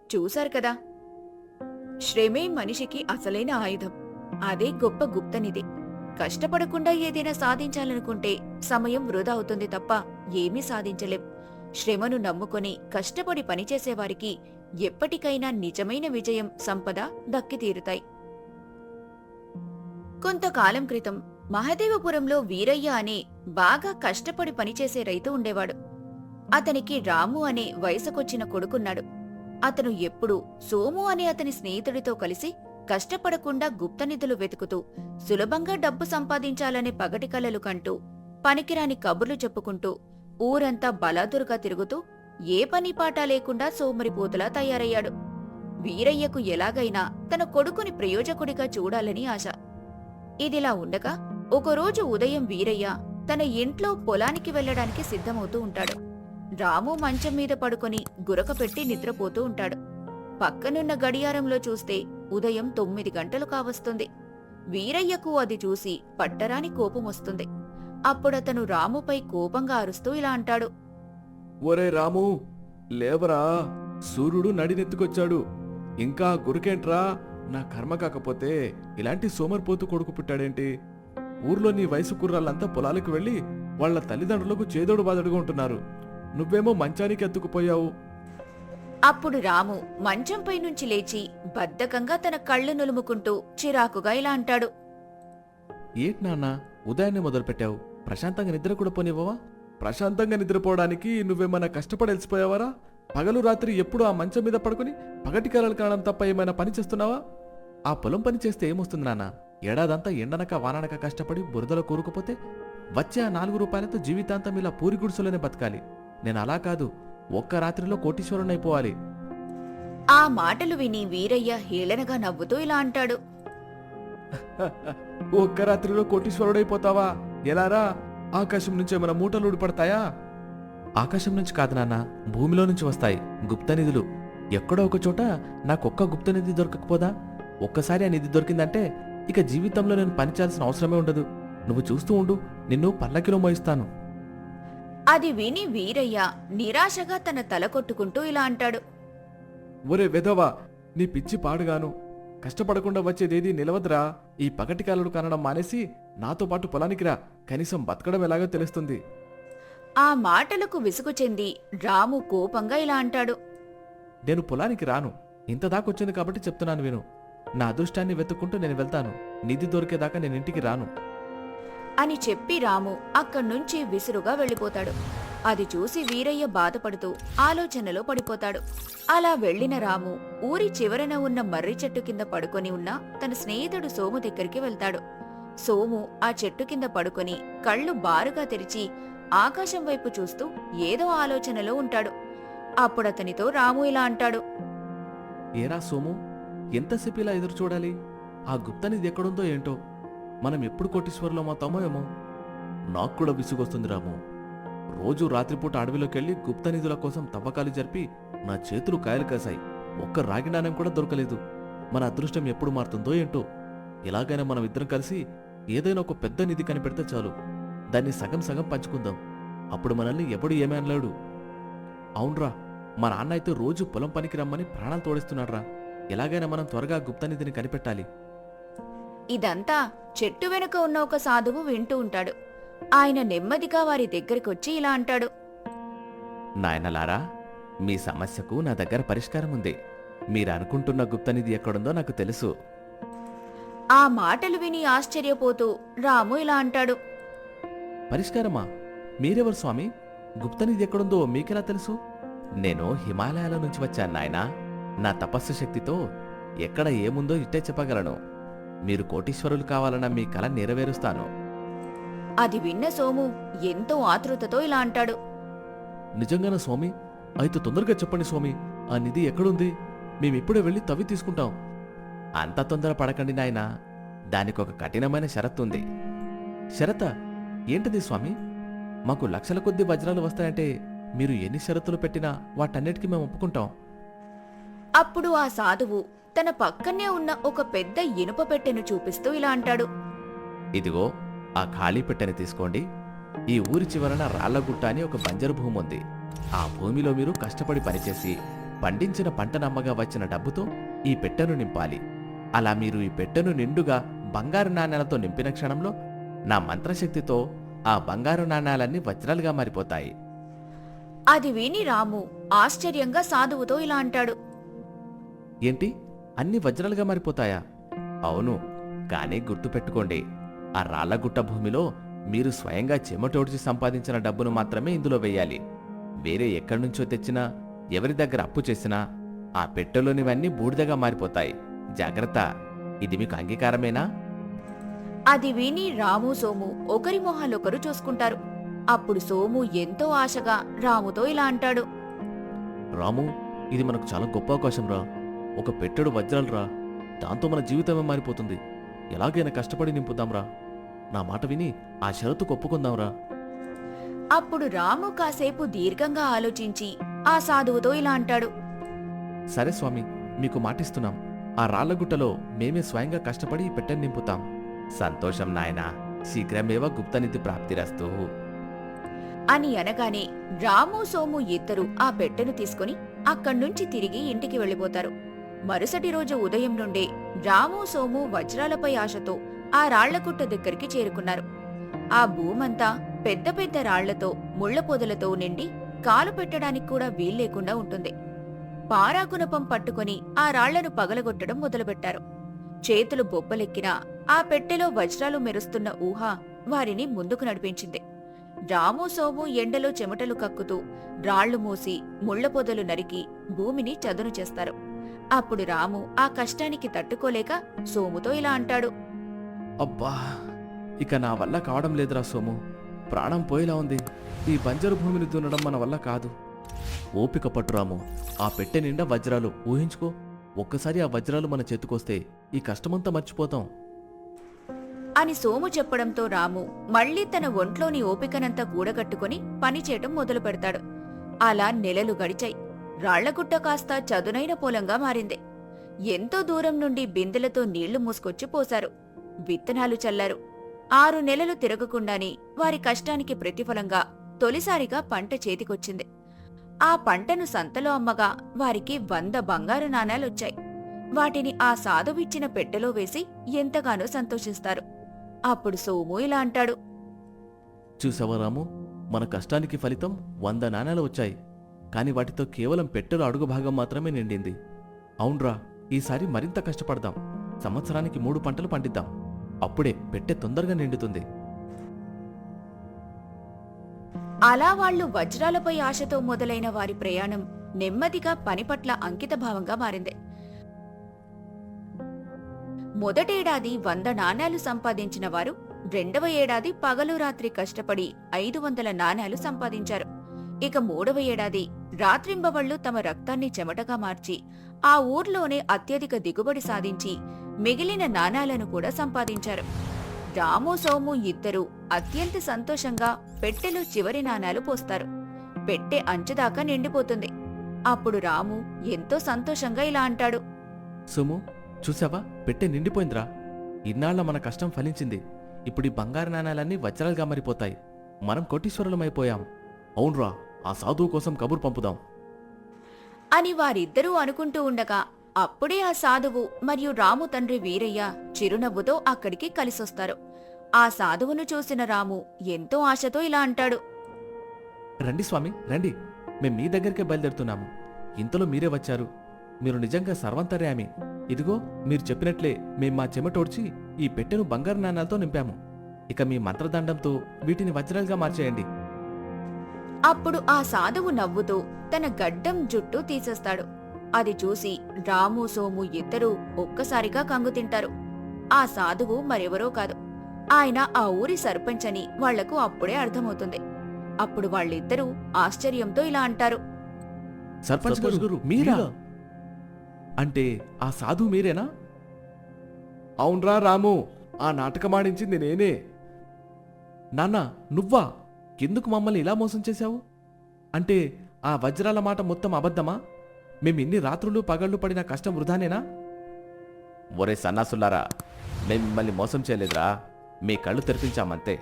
చూశారు కదా, శ్రమే మనిషికి అసలైన ఆయుధం. అదే గొప్ప గుప్తనిధి. కష్టపడకుండా ఏదైనా సాధించాలనుకుంటే సమయం వృధా అవుతుంది తప్ప ఏమీ సాధించలేం. శ్రమను నమ్ముకొని కష్టపడి పనిచేసేవారికి ఎప్పటికైనా నిజమైన విజయం, సంపద దక్కి తీరుతాయి. కొంతకాలం క్రితం మహదేవపురంలో వీరయ్య అనే బాగా కష్టపడి పనిచేసే రైతు ఉండేవాడు. అతనికి రాము అనే వయసుకొచ్చిన కొడుకున్నాడు. అతను ఎప్పుడూ సోము అనే అతని స్నేహితుడితో కలిసి కష్టపడకుండా గుప్తనిధులు వెతుకుతూ సులభంగా డబ్బు సంపాదించాలనే పగటి కలలు కంటూ పనికిరాని కబుర్లు చెప్పుకుంటూ ఊరంతా బలాదురుగా తిరుగుతూ ఏ పని పాట లేకుండా సోమరిపోతులా తయారయ్యాడు. వీరయ్యకు ఎలాగైనా తన కొడుకుని ప్రయోజకుడిగా చూడాలని ఆశ. ఇదిలా ఉండగా ఒకరోజు ఉదయం వీరయ్య తన ఇంట్లో పొలానికి వెళ్లడానికి సిద్ధమవుతూ ఉంటాడు. రాము మంచం మీద పడుకొని గురక పెట్టి నిద్రపోతూ ఉంటాడు. పక్కనున్న గడియారంలో చూస్తే ఉదయం 9 గంటలు కావస్తుంది. వీరయ్యకు అది చూసి పట్టరాని కోపమొస్తుంది. అప్పుడతను రాముపై కోపంగా అరుస్తూ ఇలా అంటాడు. ఒరే రాము, లేవరా, సూర్యుడు నడినెత్తుకొచ్చాడు. ఇంకా గురికేంట్రా? నా కర్మ కాకపోతే ఇలాంటి సోమరిపోతు కొడుకు పుట్టాడేంటి? ఊర్లో నీ వయసు కుర్రాళ్ళంతా పొలాలకు వెళ్లి వాళ్ల తల్లిదండ్రులకు చేదోడు బాదడుగా ఉంటున్నారు. నువ్వేమో మంచానికి ఎత్తుకుపోయావు. అప్పుడు రాము మంచంపై నుంచి లేచి బద్ధకంగా తన కళ్ళు నులుముకుంటూ చిరాకుగా ఇలా అంటాడు. ఏంటి నాన్న, ఉదయాన్నే మొదలుపెట్టావు? ప్రశాంతంగా నిద్ర కూడా పోనివ్వవా? ప్రశాంతంగా నిద్రపోవడానికి నువ్వేమైనా కష్టపడి అలసిపోయావారా? పగలు రాత్రి ఎప్పుడు ఆ మంచం మీద పడుకుని పగటి కలలు కావడం తప్ప ఏమైనా పని చేస్తున్నావా? ఆ పొలం పని చేస్తే ఏమొస్తుంది నాన్న? ఏడాదంతా ఎండనక వాననక కష్టపడి బురదలో కూరుకుపోతే వచ్చే ఆ 4 రూపాయలతో జీవితాంతం ఇలా పూరి గుడిసెలోనే బతకాలి. నేను అలా కాదు, ఒక్క రాత్రిలో కోటీశ్వరునైపోవాలి. ఆ మాటలు విని వీరయ్య హేళనగా నవ్వుతూ ఇలా అంటాడు. ఒక్క రాత్రిలో కోటీశ్వరుడైపోతావా? ఎలారా? ఆకాశం నుంచి ఏమైనా మూటలు ఊడిపడతాయా? ఆకాశం నుంచి కాదు నాన్న, భూమిలో నుంచి వస్తాయి గుప్తనిధులు. ఎక్కడో ఒక చోట నాకొక్క గుప్తనిధి దొరకకపోదా? ఒక్కసారి ఆ నిధి దొరికిందంటే ఇక జీవితంలో నేను పనిచేయాల్సిన అవసరమే ఉండదు. నువ్వు చూస్తూ ఉండు, నిన్ను పల్లకిలో మోయిస్తాను. అది విని వీరయ్య నిరాశగా తన తల కొట్టుకుంటూ ఇలా అంటాడు. ఒరే వెధవా, నీ పిచ్చి పాడుగాను. కష్టపడకుండా వచ్చేదేది నిలవదురా. ఈ పగటి కాలడు కనడం మానేసి నాతో పాటు పొలానికి రా. కనీసం బతకడం ఎలాగో తెలుస్తుంది. ఆ మాటలకు విసుగు చెంది రాము కోపంగా ఇలా అంటాడు. నేను పొలానికి రాను. ఇంత దాకొచ్చింది కాబట్టి చెప్తున్నాను విను. నా అదృష్టాన్ని వెతుక్కుంటూ నేను వెళ్తాను. నిధి దొరికేదాకా నేను ఇంటికి రాను అని చెప్పి రాము అక్కడ్నుంచి విసురుగా వెళ్ళిపోతాడు. అది చూసి వీరయ్య బాధపడుతూ ఆలోచనలో పడిపోతాడు. అలా వెళ్లిన రాము ఊరి చివరన ఉన్న మర్రి చెట్టు కింద పడుకొని ఉన్న తన స్నేహితుడు సోము దగ్గరికి వెళ్తాడు. సోము ఆ చెట్టు కింద పడుకొని కళ్ళు బారుగా తెరిచి ఆకాశం వైపు చూస్తూ ఏదో ఆలోచనలో ఉంటాడు. అప్పుడతనితో రాము ఇలా అంటాడు. ఏరా సోము, ఎంతసేపు ఇలా ఎదురు చూడాలి? ఆ గుప్తనిధి ఎక్కడుందో ఏంటో. మనం ఎప్పుడు కోటీశ్వరులం అవుతామో ఏమో. నాకు కూడా విసుగొస్తుంది రాము. రోజు రాత్రిపూట అడవిలోకెళ్ళి గుప్తనిధుల కోసం తవ్వకాలు జరిపి నా చేతులు కాయలు కాశాయి. ఒక్క రాగి నాణెం కూడా దొరకలేదు. మన అదృష్టం ఎప్పుడు మారుతుందో ఏంటో. ఇలాగైనా మనం ఇద్దరం కలిసి ఏదైనా ఒక పెద్ద నిధి కనిపెడితే చాలు. దాన్ని సగం సగం పంచుకుందాం. అప్పుడు మనల్ని ఎప్పుడు ఏమీ అనలేడు. అవునరా, మా నాన్న అయితే రోజు పొలం పనికి రమ్మని ప్రాణాలు తోడిస్తున్నాడ్రా. ఎలాగైనా మనం త్వరగా గుప్తనిధిని కనిపెట్టాలి. ఇదంతా చెట్టు వెనుక ఉన్న ఒక సాధువు వింటూ ఉంటాడు. ఆయన నెమ్మదిగా వారి దగ్గరికొచ్చి ఇలా అంటాడు. నాయనలారా, మీ సమస్యకు నా దగ్గర పరిష్కారం ఉంది. మీరు అనుకుంటున్న గుప్తనిధి ఎక్కడుందో నాకు తెలుసు. ఆ మాటలు విని ఆశ్చర్యపోతూ రాము ఇలా అంటాడు. పరిష్కారమా? మీరెవరు స్వామి? గుప్తనిధి ఎక్కడుందో మీకెలా తెలుసు? నేను హిమాలయాల నుంచి వచ్చాను నాయనా. నా తపస్సు శక్తితో ఎక్కడ ఏముందో ఇట్టే చెప్పగలను. మీరు కోటీశ్వరులు కావాలన్న మీ కల నెరవేరుస్తాను. అది విన్న సోము ఎంతో ఆతృతతో ఇలా అంటాడు. నిజంగానా స్వామి? అయితే తొందరగా చెప్పండి స్వామి, ఆ నిధి ఎక్కడుంది? మేమిప్పుడే వెళ్ళి తవ్వి తీసుకుంటాం. అంత తొందర పడకండి నాయనా, దానికొక కఠినమైన షరతుంది. షరతా? ఏంటిది స్వామి? మాకు లక్షల కొద్దీ వజ్రాలు వస్తాయంటే మీరు ఎన్ని షరతులు పెట్టినా వాటన్నిటికీ మేము ఒప్పుకుంటాం. అప్పుడు ఆ సాధువు తన పక్కనే ఉన్న ఒక పెద్ద ఇనుప పెట్టెను చూపిస్తూ ఇలా అంటాడు. ఇదిగో ఆ ఖాళీ పెట్టెని తీసుకోండి. ఈ ఊరి చివరన రాళ్లగుట్ట అని ఒక బంజరు భూమి ఉంది. ఆ భూమిలో మీరు కష్టపడి పనిచేసి పండించిన పంటనమ్మగా వచ్చిన డబ్బుతో ఈ పెట్టెను నింపాలి. అలా మీరు ఈ పెట్టెను నిండుగా బంగారు నాణేలతో నింపిన క్షణంలో నా మంత్రశక్తితో ఆ బంగారు నాణేలన్నీ వజ్రాలుగా మారిపోతాయి. అది విని రాము ఆశ్చర్యంగా సాధువుతో ఇలా అంటాడు. ఏంటి, అన్ని వజ్రాలుగా మారిపోతాయా? అవును, కానీ గుర్తుపెట్టుకోండి, ఆ రాళ్లగుట్ట భూమిలో మీరు స్వయంగా చెమటోడ్చి సంపాదించిన డబ్బును మాత్రమే ఇందులో వెయ్యాలి. వేరే ఎక్కడి నుంచో తెచ్చినా, ఎవరి దగ్గర అప్పు చేసినా ఆ పెట్టెలోనివన్నీ బూడిదగా మారిపోతాయి. జాగ్రత్త, ఇది మీకు అంగీకారమేనా? అది విని రాము సోము ఒకరి మొహాలొకరు చూసుకుంటారు. అప్పుడు సోము ఎంతో ఆశగా రాముతో ఇలా అంటాడు. రాము, ఇది మనకు చాలా గొప్ప అవకాశం రా. ఒక పెట్టెడు వజ్రాలు రా, దాంతో మన జీవితమే మారిపోతుంది. ఎలాగైనా కష్టపడి నింపుదాంరా. నా మాట విని ఆ షరతు ఒప్పుకుందాంరా. అప్పుడు రాము కాసేపు దీర్ఘంగా ఆలోచించి ఆ సాధువుతో ఇలా అంటాడు. సరే స్వామి, మీకు మాటిస్తున్నాం. ఆ రాళ్లగుట్టలో మేమే స్వయంగా కష్టపడి ఈ పెట్టెను నింపుతాం. సంతోషం నాయనా, శీఘ్రమేవ గుప్తనిధి ప్రాప్తిరస్తు అని అనగానే రాము సోము ఇద్దరూ ఆ పెట్టెను తీసుకుని అక్కడ్నుంచి తిరిగి ఇంటికి వెళ్ళిపోతారు. మరుసటి రోజు ఉదయం నుండే రాము సోము వజ్రాలపై ఆశతో ఆ రాళ్లగుట్ట దగ్గరికి చేరుకున్నారు. ఆ భూమంతా పెద్ద పెద్ద రాళ్లతో ముళ్ల పొదలతో నిండి కాలు పెట్టడానికి కూడా వీల్లేకుండా ఉంటుంది. పారాగుణపం పట్టుకుని ఆ రాళ్లను పగలగొట్టడం మొదలుపెట్టారు. చేతులు బొబ్బలెక్కినా ఆ పెట్టెలో వజ్రాలు మెరుస్తున్న ఊహ వారిని ముందుకు నడిపించింది. రాము సోము ఎండలో చెమటలు కక్కుతూ రాళ్లు మూసి ముళ్ల పొదలు నరికి భూమిని చదును చేస్తారు. అప్పుడు రాము ఆ కష్టానికి తట్టుకోలేక సోముతో ఇలా అంటాడు. అబ్బా, ఇక నా వల్ల కావడం లేదురా సోము. ప్రాణం పోయేలా ఉంది. ఈ బంజరు భూమిని దున్నడం మన వల్ల కాదు. ఓపిక పట్టు రాము. ఆ పెట్టె నిండా వజ్రాలు ఊహించుకో. ఒక్కసారి ఆ వజ్రాలు మన చేతికొస్తే ఈ కష్టమంతా మర్చిపోతాం అని సోము చెప్పడంతో రాము మళ్లీ తన ఒంట్లోని ఓపికనంతా కూడగట్టుకుని పనిచేయటం మొదలు పెడతాడు. అలా నెలలు గడిచాయి. రాళ్లగుట్ట కాస్త చదునైన పొలంగా మారింది. ఎంతో దూరం నుండి బిందెలతో నీళ్లు మూసుకొచ్చి పోశారు. విత్తనాలు చల్లారు. 6 నెలలు తిరగకుండానే వారి కష్టానికి ప్రతిఫలంగా తొలిసారిగా పంట చేతికొచ్చింది. ఆ పంటను సంతలో అమ్మగా వారికి 100 బంగారు నాణాలొచ్చాయి. వాటిని ఆ సాధువిచ్చిన పెట్టెలో వేసి ఎంతగానో సంతోషిస్తారు. అప్పుడు సోము ఇలా అంటాడు. చూసావా రాము, మన కష్టానికి ఫలితం 100 నాణేలు వచ్చాయి. కాని వాటితో కేవలం పెట్టెలో అడుగు భాగం మాత్రమే నిండింది. అవునరా, ఈసారి మరింత కష్టపడదాం. సంవత్సరానికి 3 పంటలు పండిద్దాం. అప్పుడే పెట్టె తొందరగా నిండుతుంది. అలా వాళ్లు వజ్రాలపై ఆశతో మొదలైన వారి ప్రయాణం నెమ్మదిగా పని పట్ల అంకితభావంగా మారింది. మొదటేడాది 100 నాణేలు సంపాదించిన వారు 2వ ఏడాది పగలు రాత్రి కష్టపడి 500 నాణేలు సంపాదించారు. ఇక 3వ ఏడాది రాత్రింబవళ్లు తమ రక్తాన్ని చెమటగా మార్చి ఆ ఊర్లోనే అత్యధిక దిగుబడి సాధించి మిగిలిన నాణేలను కూడా సంపాదించారు. రాము సోము ఇద్దరూ అత్యంత సంతోషంగా పెట్టెలో చివరి నాణేలు పోస్తారు. పెట్టె అంచుదాకా నిండిపోతుంది. అప్పుడు రాము ఎంతో సంతోషంగా ఇలా అంటాడు. సోము, చూసావా, పెట్టె నిండిపోయిందిరా. ఇన్నాళ్ల మన కష్టం ఫలించింది. ఇప్పుడు ఈ బంగారు నాణేలన్నీ వజ్రాలుగా మారిపోతాయి. మనం కోటీశ్వరులమైపోయాం. అవునరా, ఆ సాధువు కోసం కబురు పంపుదాం అని వారిద్దరూ అనుకుంటూ ఉండగా అప్పుడే ఆ సాధువు మరియు రాము తండ్రి వీరయ్య చిరునవ్వుతో అక్కడికి కలిసొస్తారు. ఆ సాధువును చూసిన రాము ఎంతో ఆశతో ఇలా అంటాడు. రండి స్వామి, రండి. మేం మీ దగ్గరికే బయలుదేరుతున్నాము. ఇంతలో మీరే వచ్చారు. మీరు నిజంగా సర్వంతర్యామి. ఇదిగో, మీరు చెప్పినట్లే మేం మా చెమటోడ్చి ఈ పెట్టెను బంగారు నాణాలతో నింపాము. ఇక మీ మంత్రదండంతో వీటిని వజ్రాలుగా మార్చేయండి. అప్పుడు ఆ సాధువు నవ్వుతూ తన గడ్డం జుట్టు తీసేస్తాడు. అది చూసి రాము సోము ఇద్దరూ ఒక్కసారిగా కంగుతింటారు. ఆ సాధువు మరెవరో కాదు, ఆయన ఆ ఊరి సర్పంచ్ అని వాళ్లకు అప్పుడే అర్థమవుతుంది. అప్పుడు వాళ్ళిద్దరూ ఆశ్చర్యంతో ఇలా అంటారు. సర్పంచ్ గారు మీరా? అంటే ఆ సాధువు మీరేనా? అవునరా రాము, ఆ నాటకమాడించింది నేనే. నాన్నా, నువ్వా? ఎందుకు మమ్మల్ని ఇలా మోసం చేశావు? అంటే ఆ వజ్రాల మాట మొత్తం అబద్ధమా? మేమిన్ని రాత్రులు పగళ్ళు పడిన కష్టం వృధానేనా? ఒరే సన్నాసులారా, మేం మిమ్మల్ని మోసం చేయలేదురా. మీ కళ్ళు తెరిపించామంతే.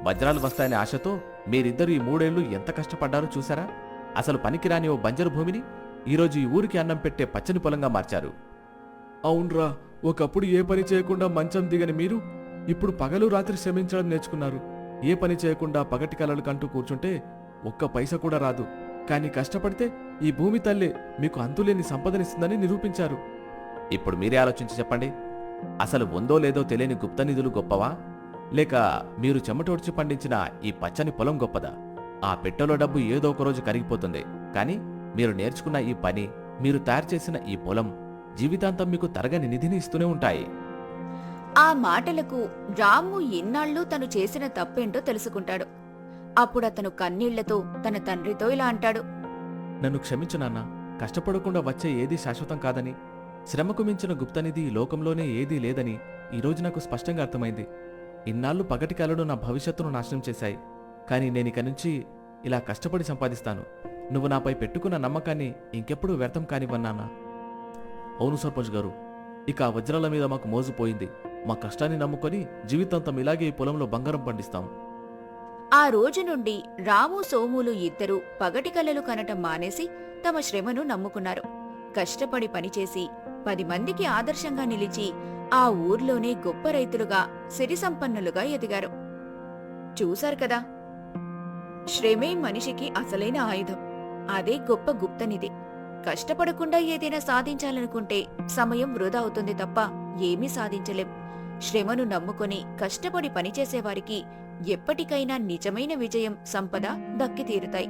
వజ్రాలు వస్తాయనే ఆశతో మీరిద్దరూ ఈ 3 ఏళ్లు ఎంత కష్టపడ్డారో చూసారా? అసలు పనికిరాని ఓ బంజరు భూమిని ఈరోజు ఈ ఊరికి అన్నం పెట్టే పచ్చని పొలంగా మార్చారు. అవునరా, ఒకప్పుడు ఏ పని చేయకుండా మంచం దిగని మీరు ఇప్పుడు పగలు రాత్రి శ్రమించడం నేర్చుకున్నారు. ఏ పని చేయకుండా పగటి కలలు కంటూ కూర్చుంటే ఒక్క పైసా కూడా రాదు. కానీ కష్టపడితే ఈ భూమి తల్లే మీకు అంతులేని సంపదనిస్తుందని నిరూపించారు. ఇప్పుడు మీరే ఆలోచించి చెప్పండి, అసలు ఉందో లేదో తెలియని గుప్త నిధులు గొప్పవా, లేక మీరు చెమటోడ్చి పండించిన ఈ పచ్చని పొలం గొప్పదా? ఆ పెట్టెలో డబ్బు ఏదో ఒకరోజు కరిగిపోతుంది, కానీ మీరు నేర్చుకున్న ఈ పని, మీరు తయారు చేసిన ఈ పొలం జీవితాంతం మీకు తరగని నిధిని ఇస్తూనే ఉంటాయి. ఆ మాటలకు రాము ఇన్నాళ్ళు తను చేసిన తప్పేంటో తెలుసుకుంటాడు. అప్పుడతను కన్నీళ్లతో తన తండ్రితో ఇలా అంటాడు. నన్ను క్షమించు నాన్నా, కష్టపడకుండా వచ్చే ఏదీ శాశ్వతం కాదని, శ్రమకు మించిన గుప్తనిధి ఈ లోకంలోనే ఏదీ లేదని ఈరోజు నాకు స్పష్టంగా అర్థమైంది. ఇన్నాళ్ళు పగటి కలలు నా భవిష్యత్తును నాశనం చేశాయి, కానీ నేనిక నుంచి ఇలా కష్టపడి సంపాదిస్తాను. నువ్వు నాపై పెట్టుకున్న నమ్మకాన్ని ఇంకెప్పుడూ వ్యర్థం కానివ్వన్నానా? అవును సర్పంచ్ గారు, ఇక ఆ వజ్రాల మీద మాకు మోజుపోయింది. మా కష్టాన్ని నమ్ముకొని జీవితాంతం ఇలాగే ఈ పొలంలో బంగారం పండిస్తాం. ఆ రోజు నుండి రాము సోములు ఇద్దరూ పగటి కలలు కనటం మానేసి తమ శ్రమను నమ్ముకున్నారు. కష్టపడి పనిచేసి 10 మందికి ఆదర్శంగా నిలిచి ఆ ఊర్లోనే గొప్ప రైతులుగా సిరి సంపన్నులుగా ఎదిగారు. చూశారు కదా, శ్రమే మనిషికి అసలైన ఆయుధం. అదే గొప్ప గుప్తనిధి. కష్టపడకుండా ఏదైనా సాధించాలనుకుంటే సమయం వృధా అవుతుంది తప్ప ఏమీ సాధించలేం. శ్రమను నమ్ముకొని కష్టపడి పనిచేసేవారికి ఎప్పటికైనా నిజమైన విజయం, సంపద దక్కి తీరుతాయి.